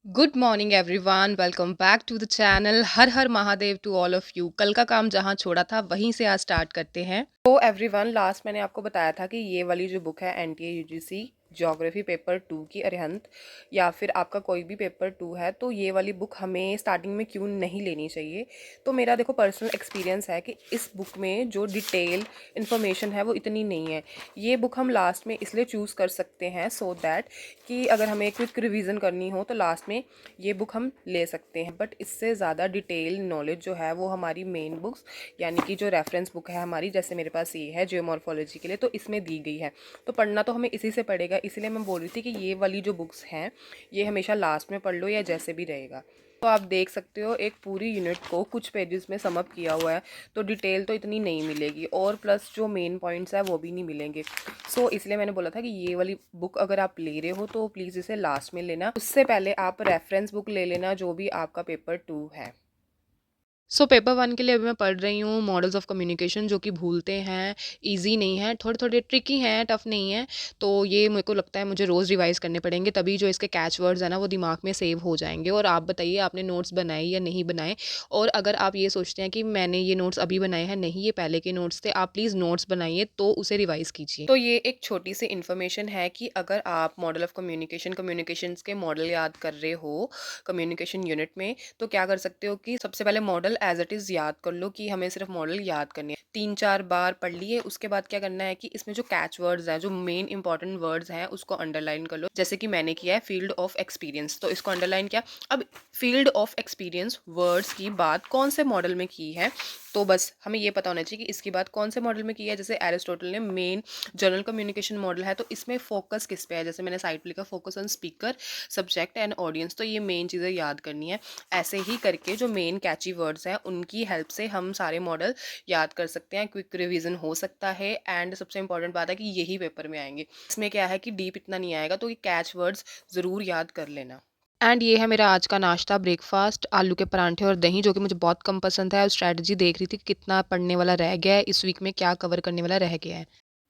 Good morning everyone, welcome back to the channel. हर हर Mahadev to all of you. कल का काम जहां छोड़ा था वहीं से आज स्टार्ट करते हैं। तो एवरीवन, लास्ट मैंने आपको बताया था कि ये वाली जो बुक है एनटीए यूजीसी ज्योग्राफी पेपर 2 की अरिहंत, या फिर आपका कोई भी पेपर 2 है, तो ये वाली बुक हमें स्टार्टिंग में क्यों नहीं लेनी चाहिए। तो मेरा देखो पर्सनल एक्सपीरियंस है कि इस बुक में जो डिटेल इन्फॉर्मेशन है वो इतनी नहीं है। ये बुक हम लास्ट में इसलिए चूज़ कर सकते हैं सो दैट कि अगर हमें क्विक रिवीजन करनी हो तो लास्ट में ये बुक हम ले सकते हैं। बट इससे ज़्यादा डिटेल नॉलेज जो है वो हमारी मेन बुक्स, यानी कि जो रेफरेंस बुक है हमारी, जैसे मेरे पास ये है जियोमॉर्फोलॉजी के लिए, तो इसमें दी गई है। तो पढ़ना तो हमें इसी से पड़ेगा, इसलिए मैं बोल रही थी कि ये वाली जो बुक्स हैं ये हमेशा लास्ट में पढ़ लो या जैसे भी रहेगा। तो आप देख सकते हो एक पूरी यूनिट को कुछ पेजेस में सम अप किया हुआ है, तो डिटेल तो इतनी नहीं मिलेगी और प्लस जो मेन पॉइंट्स है वो भी नहीं मिलेंगे। सो इसलिए मैंने बोला था कि ये वाली बुक अगर आप ले रहे हो तो प्लीज़ इसे लास्ट में लेना, उससे पहले आप रेफरेंस बुक ले लेना जो भी आपका पेपर 2 है। पेपर 1 के लिए अभी मैं पढ़ रही हूँ मॉडल्स ऑफ कम्युनिकेशन, जो कि भूलते हैं, ईज़ी नहीं है, थोड़े-थोड़े ट्रिकी हैं, टफ़ नहीं है। तो ये मेरे को लगता है मुझे रोज़ रिवाइज़ करने पड़ेंगे, तभी जो इसके कैच वर्ड्स हैं ना वो दिमाग में सेव हो जाएँगे। और आप बताइए, आपने नोट्स बनाए या नहीं बनाए? और अगर आप ये सोचते हैं कि मैंने ये नोट्स अभी बनाए हैं, नहीं ये पहले के नोट्स थे, आप प्लीज़ नोट्स बनाइए तो उसे रिवाइज़ कीजिए। तो ये एक छोटी-सी इन्फॉर्मेशन है कि अगर आप मॉडल ऑफ कम्युनिकेशंस के मॉडल याद कर रहे हो कम्युनिकेशन यूनिट में, तो क्या कर सकते हो कि सबसे पहले मॉडल एज इट इज़ याद कर लो कि हमें सिर्फ मॉडल याद करनी है। 3-4 बार पढ़ लिए, उसके बाद क्या करना है कि इसमें जो कैच वर्ड्स हैं, जो मेन इंपॉर्टेंट वर्ड्स हैं, उसको अंडरलाइन कर लो। जैसे कि मैंने किया है फील्ड ऑफ एक्सपीरियंस, तो इसको अंडरलाइन किया। अब फील्ड ऑफ एक्सपीरियंस वर्ड्स की बात कौन से मॉडल में की है, तो बस हमें ये पता होना चाहिए कि इसकी बात कौन से मॉडल में की है। जैसे एरिस्टोटल ने मेन जनरल कम्युनिकेशन मॉडल है, तो इसमें फोकस किस पे है, जैसे मैंने साइड पे लिखा focus on speaker, subject and audience. तो ये मेन चीज़ें याद करनी है। ऐसे ही करके जो मेन कैची वर्ड्स हैं उनकी हेल्प से हम सारे मॉडल याद कर सकते हैं, क्विक रिवीजन हो सकता है। एंड सबसे इंपॉर्टेंट बात है कि यही पेपर में आएंगे। इसमें क्या है कि डीप इतना नहीं आएगा, तो ये कैच वर्ड्स ज़रूर याद कर लेना। एंड ये है मेरा आज का नाश्ता, ब्रेकफास्ट, आलू के परांठे और दही, जो कि मुझे बहुत कम पसंद है। और स्ट्रैटेजी देख रही थी कि कितना पढ़ने वाला रह गया है इस वीक में, क्या कवर करने वाला रह गया है।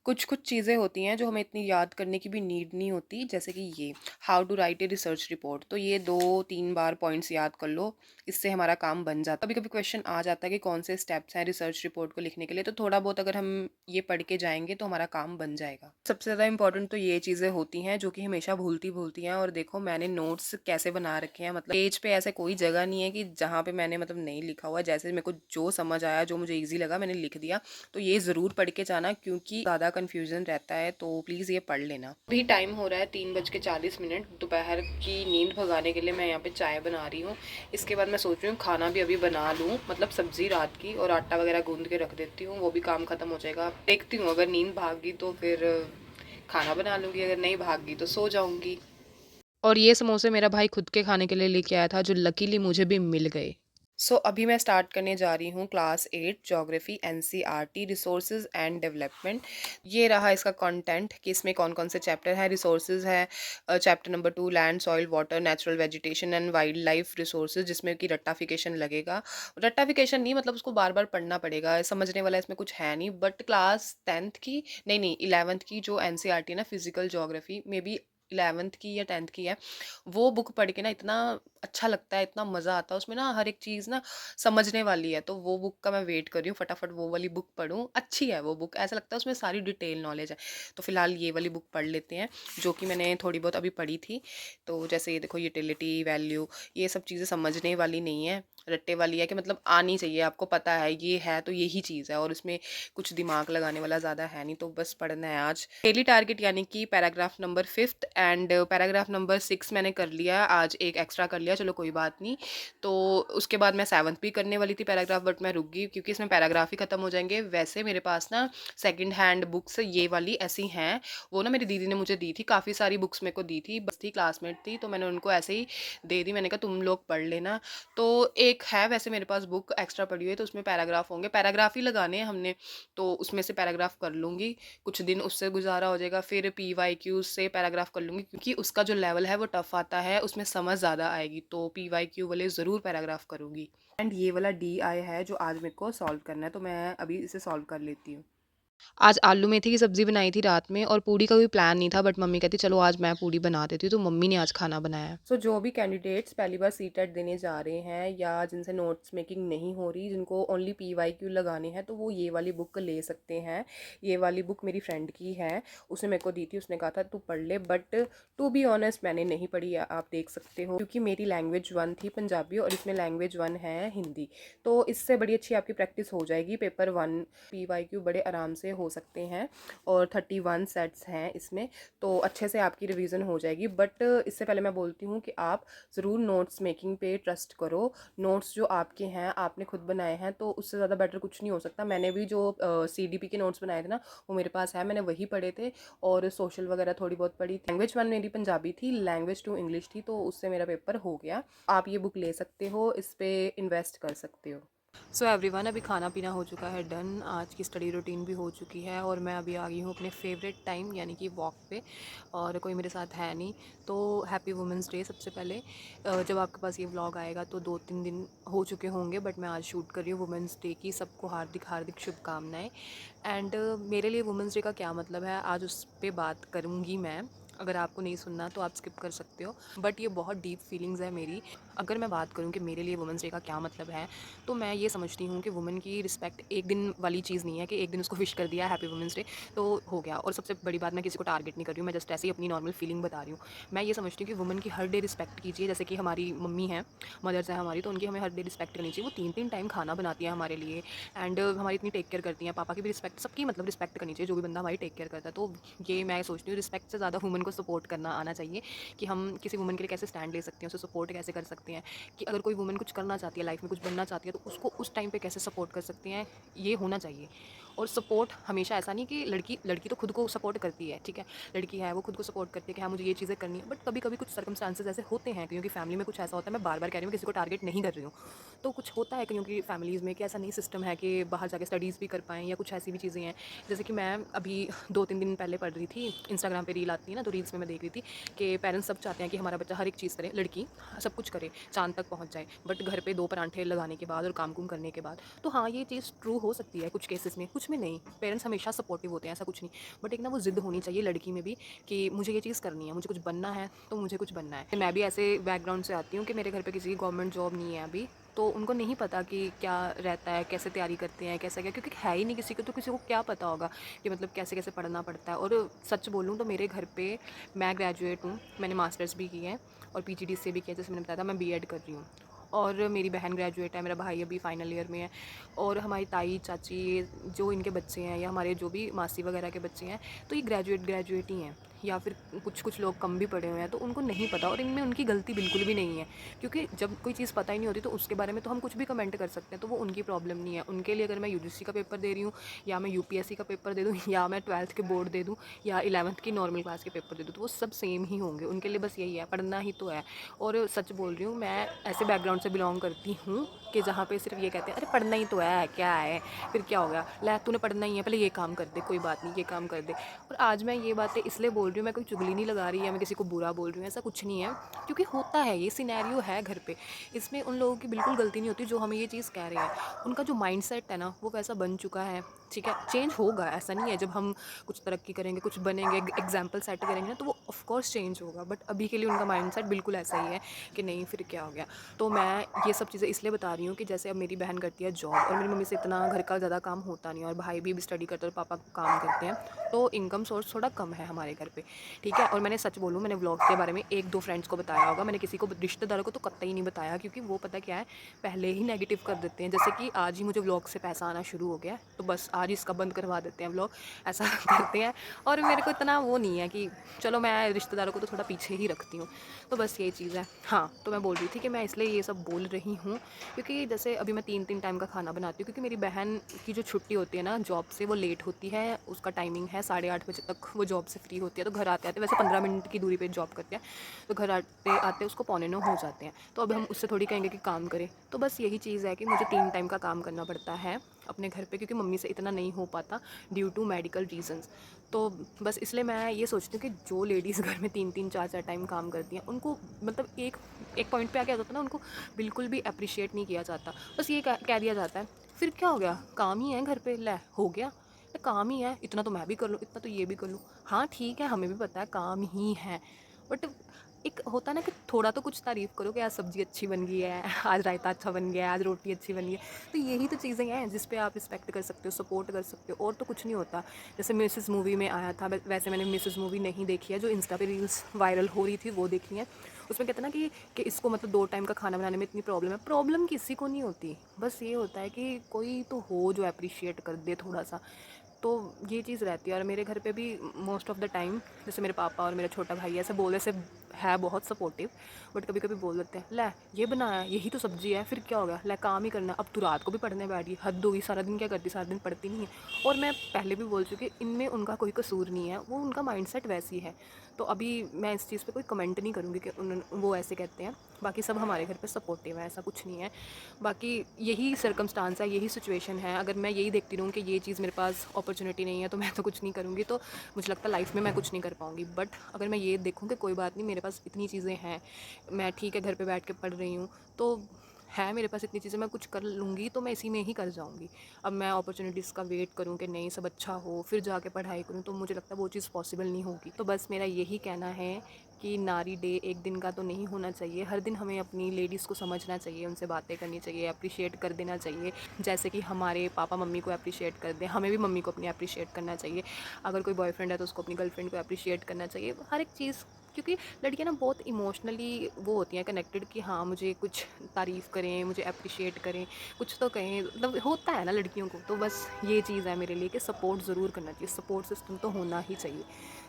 कुछ कुछ चीज़ें होती हैं जो हमें इतनी याद करने की भी नीड नहीं होती, जैसे कि ये how to write a research report. तो ये 2-3 बार पॉइंट्स याद कर लो, इससे हमारा काम बन जाता है। कभी कभी क्वेश्चन आ जाता है कि कौन से स्टेप्स हैं रिसर्च रिपोर्ट को लिखने के लिए, तो थोड़ा बहुत अगर हम ये पढ़ के जाएंगे तो हमारा काम बन जाएगा। सबसे ज़्यादा इंपॉर्टेंट तो ये चीज़ें होती हैं जो कि हमेशा भूलती भूलती हैं। और देखो मैंने नोट्स कैसे बना रखे हैं, मतलब पेज पे ऐसे कोई जगह नहीं है कि जहाँ पे मैंने मतलब नहीं लिखा हुआ। जैसे मेरे को जो समझ आया, जो मुझे ईजी लगा, मैंने लिख दिया। तो ये ज़रूर पढ़ के जाना, क्योंकि ज़्यादा कन्फ्यूजन रहता है, तो प्लीज़ ये पढ़ लेना। अभी टाइम हो रहा है 3:40। दोपहर की नींद भगाने के लिए मैं यहाँ पे चाय बना रही हूँ। इसके बाद मैं सोच रही हूँ खाना भी अभी बना लूँ, मतलब सब्जी रात की, और आटा वगैरह गूंद के रख देती हूँ, वो भी काम खत्म हो जाएगा। देखती हूँ, अगर नींद भाग गई तो फिर खाना बना लूँगी, अगर नहीं भाग गई तो सो जाऊँगी। और ये समोसे मेरा भाई खुद के खाने के लिए लेके आया था, जो लकीली मुझे भी मिल गए। अभी मैं स्टार्ट करने जा रही हूँ class 8 geography NCERT resources and development. ये रहा इसका कंटेंट कि इसमें कौन कौन से चैप्टर हैं। रिसोर्सेज है chapter number 2, land soil water natural vegetation and wild life resources, जिसमें कि रट्टाफिकेशन लगेगा। रट्टाफिकेशन नहीं, मतलब उसको बार बार पढ़ना पड़ेगा, समझने वाला इसमें कुछ है नहीं। बट क्लास 10th की, नहीं नहीं 11th की जो एनसीईआरटी है ना, physical geography, may be 11th की या 10th की है, वो बुक पढ़ के ना इतना अच्छा लगता है, इतना मज़ा आता है उसमें ना, हर एक चीज़ ना समझने वाली है। तो वो बुक का मैं वेट कर रही हूँ, फटाफट वो वाली बुक पढूँ। अच्छी है वो बुक, ऐसा लगता है उसमें सारी डिटेल नॉलेज है। तो फिलहाल ये वाली बुक पढ़ लेते हैं, जो कि मैंने थोड़ी बहुत अभी पढ़ी थी। तो जैसे ये देखो, यूटिलिटी वैल्यू, ये सब चीज़ें समझने वाली नहीं है, रट्टे वाली है कि मतलब आनी चाहिए, आपको पता है ये है तो यही चीज़ है, और इसमें कुछ दिमाग लगाने वाला ज़्यादा है नहीं, तो बस पढ़ना है आज। डेली टारगेट यानी कि paragraph number 5th and paragraph number 6 मैंने कर लिया, आज एक एक्स्ट्रा कर लिया, चलो कोई बात नहीं। तो उसके बाद मैं 7th भी करने वाली थी पैराग्राफ, बट मैं रुक गई क्योंकि इसमें पैराग्राफ ही खत्म हो जाएंगे। वैसे मेरे पास ना सेकंड हैंड बुक्स ये वाली ऐसी हैं, वो ना मेरी दीदी ने मुझे दी थी, काफ़ी सारी बुक्स मेरे को दी थी, बस थी क्लासमेट थी, तो मैंने उनको ऐसे ही दे दी। मैंने कहा तुम लोग पढ़ लेना। तो एक है वैसे मेरे पास बुक एक्स्ट्रा पड़ी हुई है, तो उसमें पैराग्राफ होंगे, पैराग्राफ ही लगाने हैं हमने, तो उसमें से पैराग्राफ कर लूँगी। कुछ दिन उससे गुजारा हो जाएगा, फिर पीवाईक्यू से पैराग्राफ कर लूँगी, क्योंकि उसका जो लेवल है वो टफ आता है, उसमें समझ ज़्यादा आएगी, तो पीवाईक्यू वाले ज़रूर पैराग्राफ करूँगी। एंड ये वाला डी आई है जो आज मेरे को सॉल्व करना है, तो मैं अभी इसे सॉल्व कर लेती हूँ। आज आलू मेथी की सब्ज़ी बनाई थी रात में और पूड़ी का कोई प्लान नहीं था, बट मम्मी कहती चलो आज मैं पूड़ी बना देती हूँ, तो मम्मी ने आज खाना बनाया है। सो जो भी कैंडिडेट्स पहली बार सीटेट देने जा रहे हैं या जिनसे नोट्स मेकिंग नहीं हो रही, जिनको ओनली पीवाईक्यू लगाने हैं, तो वो ये वाली बुक ले सकते हैं। ये वाली बुक मेरी फ्रेंड की है, उसने मेरे को दी थी, उसने कहा था तू पढ़ ले, बट टू बी ऑनेस्ट मैंने नहीं पढ़ी, आप देख सकते हो, क्योंकि मेरी लैंग्वेज 1 थी पंजाबी और इसमें लैंग्वेज 1 है हिंदी। तो इससे बड़ी अच्छी आपकी प्रैक्टिस हो जाएगी। पेपर 1 पीवाईक्यू बड़े आराम से हो सकते हैं और 31 सेट्स हैं इसमें, तो अच्छे से आपकी रिवीजन हो जाएगी। बट इससे पहले मैं बोलती हूँ कि आप ज़रूर नोट्स मेकिंग पे ट्रस्ट करो। नोट्स जो आपके हैं, आपने खुद बनाए हैं, तो उससे ज़्यादा बेटर कुछ नहीं हो सकता। मैंने भी जो CDP के नोट्स बनाए थे ना, वो मेरे पास है, मैंने वही पढ़े थे और सोशल वगैरह थोड़ी बहुत पढ़ी। लैंग्वेज 1 मेरी पंजाबी थी, लैंग्वेज 2 इंग्लिश थी, तो उससे मेरा पेपर हो गया। आप ये बुक ले सकते हो, इस पर इन्वेस्ट कर सकते हो। सो एवरीवन, अभी खाना पीना हो चुका है डन, आज की स्टडी रूटीन भी हो चुकी है और मैं अभी आ गई हूँ अपने फेवरेट टाइम यानी कि वॉक पे, और कोई मेरे साथ है नहीं। तो हैप्पी वुमेंस डे सबसे पहले। जब आपके पास ये व्लॉग आएगा तो 2-3 दिन हो चुके होंगे, बट मैं आज शूट कर रही हूँ वुमेंस डे की। सबको हार्दिक हार्दिक शुभकामनाएं। एंड मेरे लिए वुमेंस डे का क्या मतलब है, आज उस पर बात करूँगी मैं। अगर आपको नहीं सुनना तो आप स्किप कर सकते हो, बट ये बहुत डीप फीलिंग्स है मेरी। अगर मैं बात करूँ कि मेरे लिए वुमेंस डे का क्या मतलब है, तो मैं ये समझती हूँ कि वुमेन की रिस्पेक्ट एक दिन वाली चीज़ नहीं है कि एक दिन उसको विश कर दिया हैप्पी वुमेंस डे तो हो गया। और सबसे बड़ी बात, मैं किसी को टारगेट नहीं कर रही हूँ, मैं जस्ट ऐसे ही अपनी नॉर्मल फीलिंग बता रही हूँ। मैं ये समझती हूँ कि वुमेन की हर डे रिस्पेक्ट कीजिए। जैसे कि हमारी मम्मी हैं, मदर्स हैं हमारी, तो उनकी हमें हर डे रिस्पेक्ट करनी चाहिए। वो 3-3 टाइम खाना बनाती हैं हमारे लिए एंड हमारी इतनी टेक केयर करती हैं। पापा की भी रिस्पेक्ट, सबकी मतलब रिस्पेक्ट करनी चाहिए, जो भी बंदा हमारी टेक केयर करता है। तो ये मैं सोचती हूँ, रिस्पेक्ट से ज़्यादा वुमेन को सपोर्ट करना आना चाहिए कि हम किसी वुमेन के लिए कैसे स्टैंड ले सकते हैं, उसे सपोर्ट कैसे कर सकते हैं, कि अगर कोई वुमेन कुछ करना चाहती है, लाइफ में कुछ बनना चाहती है, तो उसको उस टाइम पे कैसे सपोर्ट कर सकते हैं, ये होना चाहिए। और सपोर्ट हमेशा ऐसा नहीं कि लड़की लड़की तो खुद को सपोर्ट करती है, ठीक है, लड़की है वो खुद को सपोर्ट करती है कि हाँ मुझे ये चीज़ें करनी है, बट कभी कभी कुछ सर्कमस्टांसेस ऐसे होते हैं, क्योंकि फैमिली में कुछ ऐसा होता है। मैं बार बार कह रही हूँ, किसी को टारगेट नहीं कर रही हूँ, तो कुछ होता है क्योंकि फैमिलीज़ में कि ऐसा नहीं सिस्टम है कि बाहर जाके स्टडीज़ भी कर पाएँ, या कुछ ऐसी भी चीज़ें हैं। जैसे कि मैं अभी 2-3 दिन पहले पढ़ रही थी, इंस्टाग्राम पे रील आती है ना, तो रील्स में मैं देख रही थी कि पेरेंट्स सब चाहते हैं कि हमारा बच्चा हर एक चीज़ करे, लड़की सब कुछ करे, चाँद तक पहुँच जाए, बट घर पे 2 परांठे लगाने के बाद और काम कुम करने के बाद। तो हाँ, ये चीज़ ट्रू हो सकती है कुछ केसेस में, कुछ में नहीं। पेरेंट्स हमेशा सपोर्टिव होते हैं, ऐसा कुछ नहीं, बट एक ना वो ज़िद होनी चाहिए लड़की में भी कि मुझे ये चीज़ करनी है, मुझे कुछ बनना है तो मुझे कुछ बनना है। मैं भी ऐसे बैकग्राउंड से आती हूँ कि मेरे घर पे किसी की गवर्नमेंट जॉब नहीं है अभी, तो उनको नहीं पता कि क्या रहता है, कैसे तैयारी करते हैं, कैसे क्या, क्योंकि है ही नहीं किसी को, तो किसी को क्या पता होगा कि मतलब कैसे कैसे पढ़ना पड़ता है। और सच बोलूँ तो मेरे घर पे मैं ग्रेजुएट हूँ, मैंने मास्टर्स भी की है और PGDCA भी किया, जैसे मैंने बताया था मैं B.Ed कर रही हूँ। और मेरी बहन ग्रेजुएट है, मेरा भाई अभी फाइनल ईयर में है, और हमारी ताई चाची जो इनके बच्चे हैं, या हमारे जो भी मासी वगैरह के बच्चे हैं, तो ये ग्रेजुएट ही हैं, या फिर कुछ कुछ लोग कम भी पढ़े हुए हैं, तो उनको नहीं पता। और इनमें उनकी गलती बिल्कुल भी नहीं है, क्योंकि जब कोई चीज़ पता ही नहीं होती तो उसके बारे में तो हम कुछ भी कमेंट कर सकते हैं, तो वो उनकी प्रॉब्लम नहीं है। उनके लिए अगर मैं UGC का पेपर दे रही हूँ, या मैं UPSC का पेपर दे दूँ, या मैं 12th के बोर्ड दे दूँ, या 11th की नॉर्मल क्लास के पेपर दे दूँ, तो वो सब सेम ही होंगे। उनके लिए बस यही है, पढ़ना ही तो है। और सच बोल रही हूँ, मैं ऐसे बैकग्राउंड से बिलोंग करती हूँ कि जहाँ पे सिर्फ ये कहते हैं अरे पढ़ना ही तो है, क्या है, फिर क्या हो गया, लै तूने पढ़ना ही है, पहले ये काम कर दे, कोई बात नहीं, ये काम कर दे। और आज मैं ये बातें इसलिए बोल रही हूँ, मैं कोई चुगली नहीं लगा रही, या मैं किसी को बुरा बोल रही हूँ, ऐसा कुछ नहीं है, क्योंकि होता है, ये सिनेरियो है घर पे। इसमें उन लोगों की बिल्कुल गलती नहीं होती जो हमें ये चीज़ कह रहे हैं। उनका जो माइंडसेट है ना, वो वैसा बन चुका है, ठीक है। चेंज होगा, ऐसा नहीं है, जब हम कुछ तरक्की करेंगे, कुछ बनेंगे, एग्जाम्पल सेट करेंगे ना, तो वो ऑफकोर्स चेंज होगा, बट अभी के लिए उनका माइंडसेट बिल्कुल ऐसा ही है कि नहीं, फिर क्या हो गया। तो मैं ये सब चीज़ें इसलिए बता रही हूँ कि जैसे अब मेरी बहन करती है जॉब, और मेरी मम्मी से इतना घर का ज़्यादा काम होता नहीं, और भाई भी स्टडी करते हैं और पापा काम करते हैं, तो इनकम सोर्स थोड़ा कम है हमारे घर पे, ठीक है। और मैंने सच बोलूँ, मैंने व्लॉग के बारे में 1-2 फ्रेंड्स को बताया होगा, मैंने किसी को, रिश्तेदारों को तो कतई नहीं बताया, क्योंकि वो पता क्या है, पहले ही नेगेटिव कर देते हैं। जैसे कि आज ही मुझे व्लॉग से पैसा आना शुरू हो गया, तो बस आज इसका बंद करवा देते हैं व्लॉग, ऐसा करते हैं। और मेरे को इतना वो नहीं है कि चलो, मैं रिश्तेदारों को तो थोड़ा पीछे ही रखती हूँ, तो बस यही चीज़ है। हाँ, तो मैं बोल रही थी कि मैं इसलिए ये सब बोल रही हूँ क्योंकि जैसे अभी मैं 3-3 टाइम का खाना बनाती हूँ, क्योंकि मेरी बहन की जो छुट्टी होती है ना जॉब से, वो लेट होती है, उसका टाइमिंग है 8:30 बजे तक वो जॉब से फ्री होती है, तो घर आते आते, वैसे 15 मिनट की दूरी पे जॉब करते हैं, तो घर आते आते उसको 8:45 हो जाते हैं। तो अब हम उससे थोड़ी कहेंगे कि काम करे, तो बस यही चीज़ है कि मुझे 3 टाइम का काम करना पड़ता है अपने घर पे, क्योंकि मम्मी से इतना नहीं हो पाता ड्यू टू मेडिकल रीजंस। तो बस इसलिए मैं ये सोचती हूँ कि जो लेडीज़ घर में 3-3 4-4 टाइम काम करती हैं, उनको मतलब एक एक पॉइंट पे आके आ जाता है ना, उनको बिल्कुल भी अप्रिशिएट नहीं किया जाता। बस ये कह दिया जाता है, फिर क्या हो गया, काम ही है घर पे, ले हो गया, काम ही है, इतना तो मैं भी कर लूँ, इतना तो ये भी कर लूँ। हाँ ठीक है, हमें भी पता है काम ही है, बट एक होता है ना कि थोड़ा तो कुछ तारीफ़ करो कि आज सब्ज़ी अच्छी बन गई है, आज रायता अच्छा बन गया है, आज रोटी अच्छी बनी है। तो यही तो चीज़ें हैं जिस पे आप रिस्पेक्ट कर सकते हो, सपोर्ट कर सकते हो, और तो कुछ नहीं होता। जैसे मिसेस मूवी में आया था, वैसे मैंने मिसेस मूवी नहीं देखी है, जो इंस्टा पे रील्स वायरल हो रही थी वो देखी है। उसमें कहते हैं ना कि इसको मतलब 2 टाइम का खाना बनाने में इतनी प्रॉब्लम है। प्रॉब्लम किसी को नहीं होती, बस ये होता है कि कोई तो हो जो एप्रिशिएट कर दे थोड़ा-सा। तो ये चीज़ रहती है। और मेरे घर पे भी मोस्ट ऑफ़ द टाइम, जैसे मेरे पापा और मेरा छोटा भाई ऐसे बोलने से है बहुत सपोर्टिव, बट कभी कभी बोल देते हैं, ले ये बनाया, यही तो सब्ज़ी है, फिर क्या हो गया, ले काम ही करना, अब तू रात को भी पढ़ने बैठी, हद होगी, सारा दिन क्या करती, सारा दिन पढ़ती नहीं है। और मैं पहले भी बोल चुकी, इनमें उनका कोई कसूर नहीं है, वो उनका माइंडसेट वैसी है। तो अभी मैं इस चीज़ पे कोई कमेंट नहीं करूँगी कि वो ऐसे कहते हैं। बाकी सब हमारे घर पे सपोर्टिव है, ऐसा कुछ नहीं है। बाकी यही सर्कमस्टांस है, यही सिचुएशन है। अगर मैं यही देखती रहूँ कि ये चीज़ मेरे पास अपॉर्चुनिटी नहीं है तो मैं तो कुछ नहीं करूँगी, तो मुझे लगता है लाइफ में मैं कुछ नहीं कर पाऊँगी। बट अगर मैं ये देखूँ कि कोई बात नहीं, मेरे पास इतनी चीज़ें हैं, मैं ठीक है घर पे बैठ के पढ़ रही हूँ, तो है मेरे पास इतनी चीज़ें, मैं कुछ कर लूँगी तो मैं इसी में ही कर जाऊँगी। अब मैं अपॉर्चुनिटीज़ का वेट करूँ कि नहीं सब अच्छा हो फिर जाके पढ़ाई करूँ, तो मुझे लगता है वो चीज़ पॉसिबल नहीं होगी। तो बस मेरा यही कहना है कि नारी डे एक दिन का तो नहीं होना चाहिए, हर दिन हमें अपनी लेडीज़ को समझना चाहिए, उनसे बातें करनी चाहिए, अप्रिशिएट कर देना चाहिए। जैसे कि हमारे पापा मम्मी को अप्रिशिएट कर दें, हमें भी मम्मी को अपनी अप्रिशिएट करना चाहिए। अगर कोई बॉयफ्रेंड है तो उसको अपनी गर्लफ्रेंड को अप्रिशिएट करना चाहिए, हर एक चीज़। क्योंकि लड़कियां ना बहुत इमोशनली वो होती हैं कनेक्टेड, कि हाँ मुझे कुछ तारीफ़ करें, मुझे अप्रिशिएट करें, कुछ तो कहें, मतलब होता है ना लड़कियों को। तो बस ये चीज़ है मेरे लिए कि सपोर्ट ज़रूर करना चाहिए, सपोर्ट सिस्टम तो होना ही चाहिए।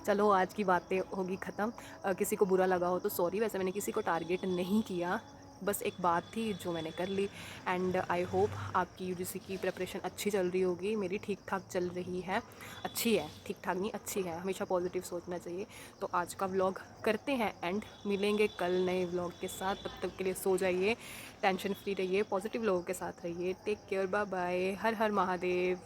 चलो आज की बातें होगी ख़त्म। किसी को बुरा लगा हो तो सॉरी, वैसे मैंने किसी को टारगेट नहीं किया, बस एक बात थी जो मैंने कर ली। एंड आई होप आपकी यूजीसी की प्रिपरेशन अच्छी चल रही होगी, मेरी ठीक ठाक चल रही है। अच्छी है, ठीक ठाक नहीं अच्छी है, हमेशा पॉजिटिव सोचना चाहिए। तो आज का व्लॉग करते हैं एंड, मिलेंगे कल नए व्लॉग के साथ। तब तक के लिए सो जाइए, टेंशन फ्री रहिए, पॉजिटिव लोगों के साथ रहिए। टेक केयर, बाय बाय, हर हर महादेव।